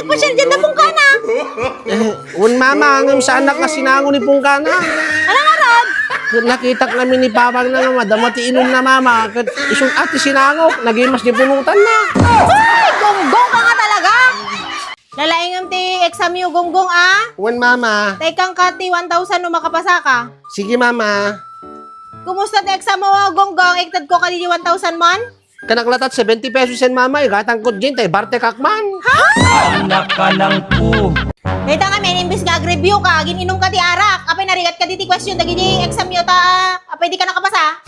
nagpasyal dyan na pungkana. Un mama, ngam sa anak nga sinango ni Pungkana. Ano nga rod? Nakita namin ni Papa na nga madamati inom na mama. Kat isong ati sinangok, nagimas ni punutan na. Ay, gonggong ka nga talaga. Lalaingam ti exam yung gonggong Un mama. Taikang ka ti 1,000 no makapasa ka. Sige mama. Kumusta ti exam mo gonggong? Iktad ko kanini 1,000 man? Kanaklatat 70 pesos yan mama. Igatang ko dyan tayo barte kakman. Anak ka ng po. Dito kami, imbis nga review ka, gininom ka ti arak. Apay narigat ka di question, dagi di exam yo ta, apay di ka nakapasa.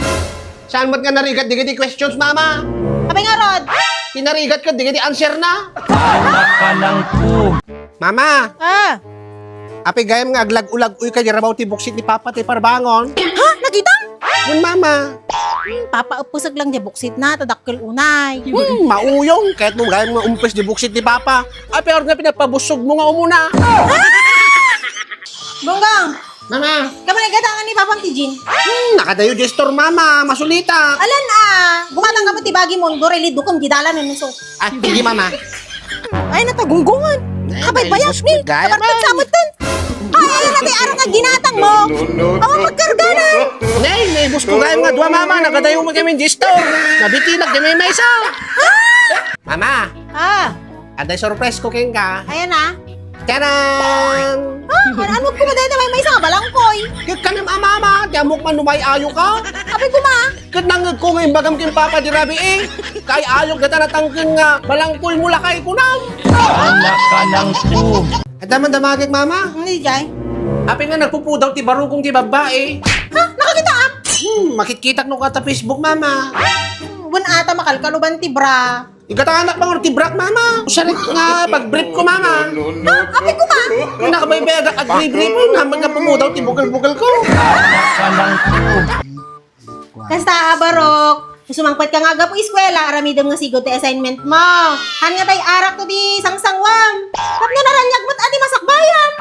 Saan ba't nga narigat di questions mama? Apay nga rod. Pinarigat ka di answer na. Anak ka ng po. Mama, Ha? api gayam nga aglag-ulag uy kaya rabaw ti buksit ni Papa ti parbangon. Ha? Nakita? Un mama. Papaupusag lang di buksit na, tadakkel unay. Mauyong. Kahit mo gayam nga umpis di buksit ni Papa. Ay, pero nga pinapabusog mo nga umuna. Bonggang, Mama. kaman igatangan ni Papang Tijin. Nakadayo di store mama. Masulita. Alan bumatang ka mo ti bagi mo, goreli dukom, gidala na nuso. Ah, sige mama. Ay, natagunggungan. Kapay bayas ni, Gaya kapartag man. samot tan. Ay, natin araw nga ginatang mo. Awa pagkarga na. Nay, bus ko gayam nga dua mama. Nakadayo mo kami di store. Nabitinag di may isa. Mama, aday surprise cooking ka. Ayan na. Taran! Ano ko ba dahil may isa nga balangkoy? Kaya ka naman mama. Tiamok man lumay ayo ka. Kapay ko ma. Kat nangag ko ngayon bagam kin Papa di rabi eh. Kay ayok gata natangkin nga balangkoy mula kay kunam. Anak ka ng po. At daman damagig mama. Hindi jay. Api nga nagpupudaw ti barugong ti babae. Ha? Nakakita ka? Makikitak no ka ta Facebook mama. Bun ata makalkaluban ti bra. Igatanak bang ti brak mama. Usarik nga pag-brief ko mama. Kapay ko ma. Kung nakabaybay agad at brief mo, naman nga pumudaw ti bugal-bugal ko. Anak ka ng po. Kasta barok. Sumangpat ka nga po eskwela, aramidam nga sigod ti assignment mo. Han nga tay arak to di sangsangwam. Tap nga naranyag mo't ati masakbayan.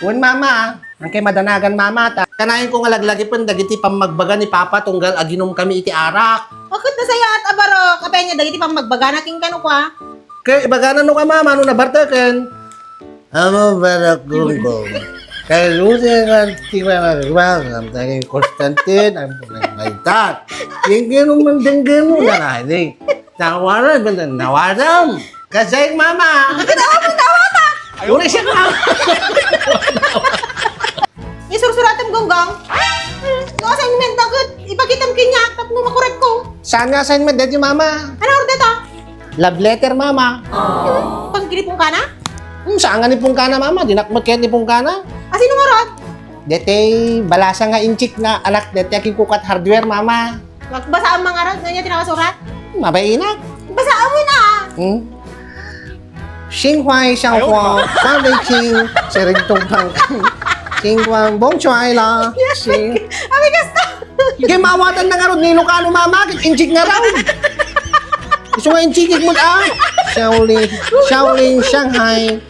Wan mama, ang kay madanagan mama ta. Kanayin ko nga laglagi pa dagiti pamagbaga ni Papa tunggal aginom kami iti arak. Bakit na saya at abarok? Kapay niya dagiti pang magbagana king kanu kwa. Kay ibaganan no ka mama, no nabartaken. Ano barak gunggo? Kay lusin nga tiwala ang taging Constantine, ang pagkaitat. Yung ginuman din gino na hindi. Nawaran, nawaran. Kasi mama. Nawata! Una siya mama. Isursuratan gonggong. Yung assignment agad, ipagitam kinyak, tap mo makorek ko. Saan nga assignment dito mama? Ano order to? Love letter mama. Pagkilipong ka na? Saan nga ni Pungkana mama? Dinakmat kaya ni Pungkana? Sino nga rod? Dete, balasa nga inchik nga anak dete aking kukat hardware mama. Magbasa ang mga rod, ganyan tinakasurat. Mabainak. Basaan mo na. Xinhuai xianghua, fan wei qing, sering dong pang. Xinhuan bong chuai la. Xing. Abi kasta. Kaya mawatan na nga ron ni Lucano mama, kit inchik nga raw. Gusto nga inchikik mo Shaolin, Shanghai.